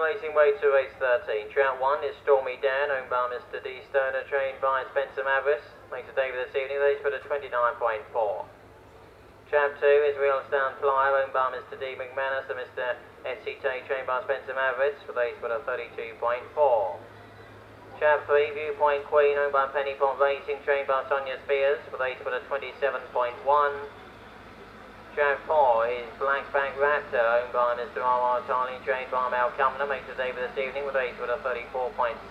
racing way to race 13. Trout 1 is Stormy Dan, owned by Mr. D. Stoner, trained by Spencer Mavis. Makes a debut this evening, race for the 29.4. Trap 2 is Real Stand Flyer, owned by Mr. D. McManus and Mr. S.C. Tay, trained by Spencer Mavis, for race for the 32.4. Trap 3, Viewpoint Queen, owned by Penny Pot Racing, trained by Sonia Spears, for race for the 27.1. Trap 4 is Blackback Raptor, owned by Mr. R.R. Tarling, trained by Mel Cumner, makes a debut this evening, with race for the 34.7.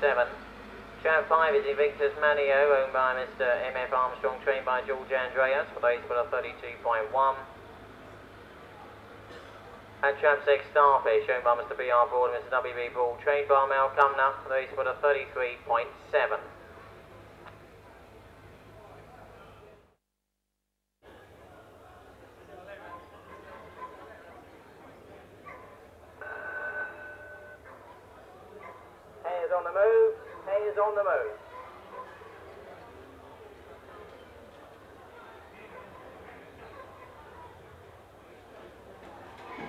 Trap 5 is Invictus Manio, owned by Mr. M.F. Armstrong, trained by George Andreas, for race for the 32.1. And Trap 6 Starfish, owned by Mr. B.R. Broad and Mr. W.B. Broad, trained by Mel Cumner, for race for the 33.7. Hayes on the move, Hayes on the move.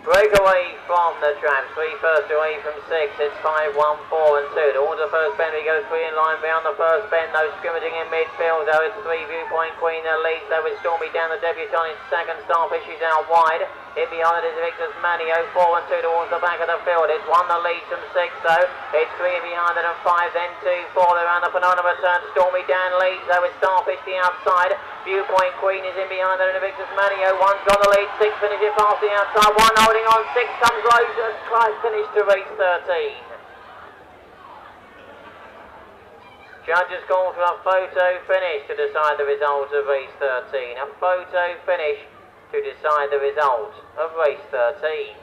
Break away from the traps, 3 first away from 6, it's 5, 1, 4 and 2. Towards the first bend we go 3 in line round the first bend, no scrimmaging in midfield, though it's 3 Viewpoint Queen that leads, though it's Stormy down the debutante in second, Starfish is out wide. In behind it is Victor's Manio, 4 and 2 towards the back of the field. It's 1 that leads from 6 though, it's 3 behind it and 5, then 2, 4 around the penultimate turn. Stormy Dan leads, though it's Starfish the outside. Viewpoint Queen is in behind it and Victor's Manio, 1's got the lead, 6 finishes past the outside, 1 holding on, 6 comes low, and finish to race 13. Judges call for a photo finish to decide the result of race 13. A photo finish to decide the result of race 13.